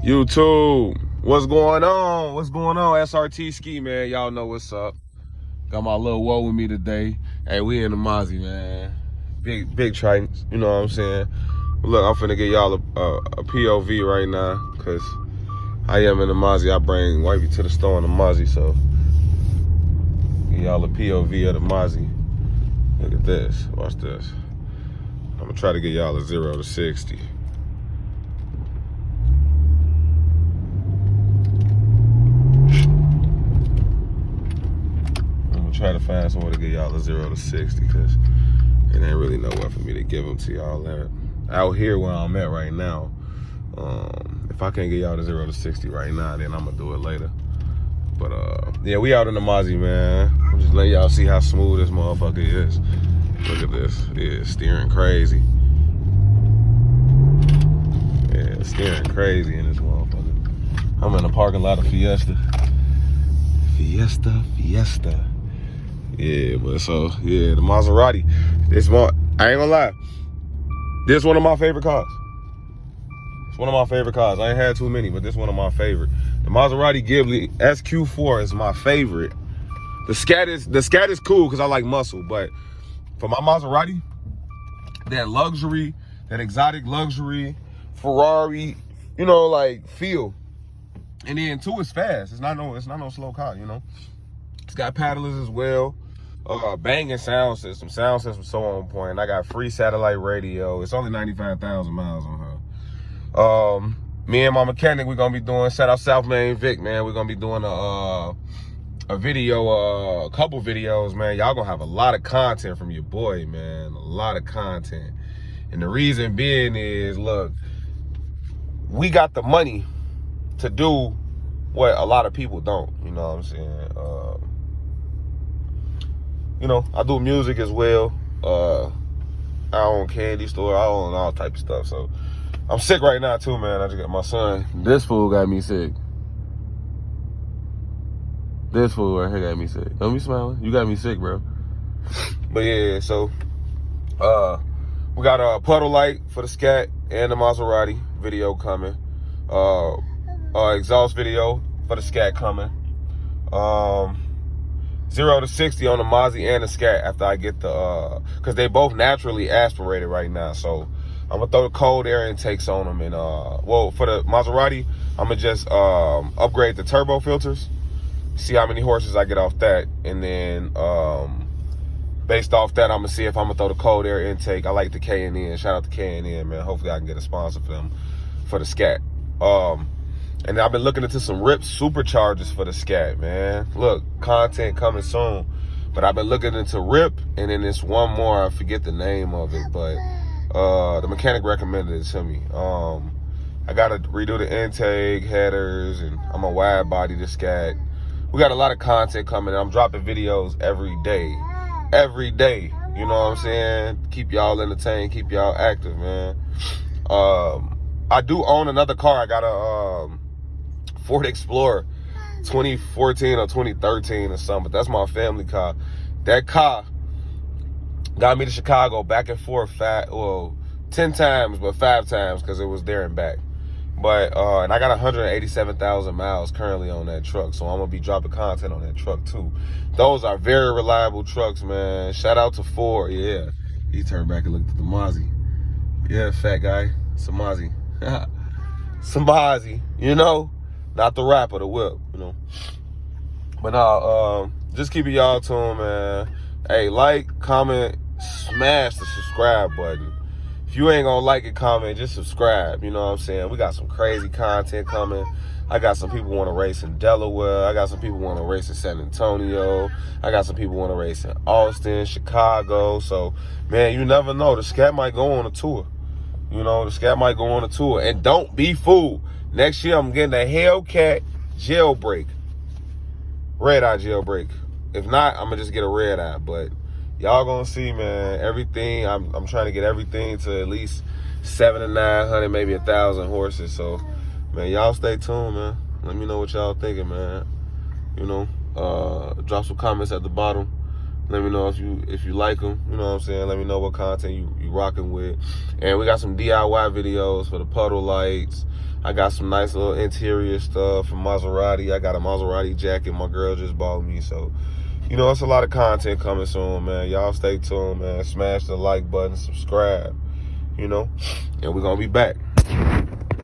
YouTube, what's going on? What's going on? SRT Ski, man. Y'all know what's up. Got my little woe with me today. Hey, we in the Mozzie, man. Big Tritons, you know what I'm saying? But look, I'm finna get y'all a POV right now, because I am in the Mozzie. I bring wifey to the store in the Mozzie, so get y'all a POV of the Mozzie. Look at this. Watch this. I'm gonna try to get y'all a 0 to 60. Try to find somewhere to get y'all a 0 to 60, because it ain't really nowhere for me to give them to y'all out here where I'm at right now. If I can't get y'all to 0 to 60 right now, then I'm gonna do it later. But yeah, we out in the Mozzie, man. I'm just letting y'all see how smooth this motherfucker is. Look at this. Yeah, it's steering crazy. Yeah, it's steering crazy in this motherfucker. I'm in the parking lot of Fiesta. Fiesta. Yeah, but so, yeah, the Maserati. I ain't gonna lie. This one of my favorite cars. It's one of my favorite cars. I ain't had too many, but this one of my favorite. The Maserati Ghibli sq4 is my favorite. The Scat is cool because I like muscle, but for my Maserati, that luxury, that exotic luxury, Ferrari, you know, like feel. And then two, it's fast. It's not no slow car, you know. It's got paddlers as well. Banging sound system so on point. I got free satellite radio. It's only 95,000 miles on her. Me and my mechanic, we're gonna be doing, shout out South Main Vic, man. We're gonna be doing a video, a couple videos, man. Y'all gonna have a lot of content from your boy, man. A lot of content. And the reason being is, look, we got the money to do what a lot of people don't, you know what I'm saying? You know, I do music as well. I own candy store. I own all type of stuff. So I'm sick right now too, man. I just got my son. This fool got me sick. This fool right here got me sick. Don't be smiling. You got me sick, bro. But yeah, so we got a puddle light for the Scat and the Maserati video coming. Exhaust video for the Scat coming. 0 to 60 on the Mozzie and the Scat after I get the, because they both naturally aspirated right now. So I'm gonna throw the cold air intakes on them. And well, for the Maserati, I'm gonna just upgrade the turbo filters, see how many horses I get off that. And then based off that, I'm gonna see if I'm gonna throw the cold air intake. I like the K&N. Shout out to K&N, man. Hopefully I can get a sponsor for them for the Scat. And I've been looking into some RIP superchargers for the Scat, man. Look, content coming soon. But I've been looking into RIP, and then there's one more, I forget the name of it, but the mechanic recommended it to me. I gotta redo the intake, headers, and I'm a wide body the Scat. We got a lot of content coming. I'm dropping videos every day. Every day. You know what I'm saying? Keep y'all entertained, keep y'all active, man. I do own another car. I got a Ford Explorer 2014 or 2013 or something, but that's my family car. That car got me to Chicago back and forth 10 times, but 5 times because it was there and back. But and I got 187,000 miles currently on that truck, so I'm gonna be dropping content on that truck too. Those are very reliable trucks, man. Shout out to Ford. Yeah, he turned back and looked at the Mozzie. Yeah, fat guy. It's a Mozzie. Some Mozzie, you know, not the rapper, the whip, you know. But now, just keep y'all tuned, man. Hey, like, comment, smash the subscribe button. If you ain't gonna like it, comment, just subscribe. You know what I'm saying? We got some crazy content coming. I got some people want to race in Delaware. I got some people want to race in San Antonio. I got some people want to race in Austin, Chicago. So, man, you never know. The Scat might go on a tour. You know, the Scat might go on a tour. And don't be fooled. Next year, I'm getting a Hellcat jailbreak. Red eye jailbreak. If not, I'm going to just get a red eye. But y'all going to see, man, everything. I'm trying to get everything to at least 700 to 900, maybe 1,000 horses. So, man, y'all stay tuned, man. Let me know what y'all thinking, man. You know, drop some comments at the bottom. Let me know if you like them. You know what I'm saying? Let me know what content you rocking with. And we got some DIY videos for the puddle lights. I got some nice little interior stuff from Maserati. I got a Maserati jacket my girl just bought me. So, you know, it's a lot of content coming soon, man. Y'all stay tuned, man. Smash the like button, subscribe, you know. And we're going to be back.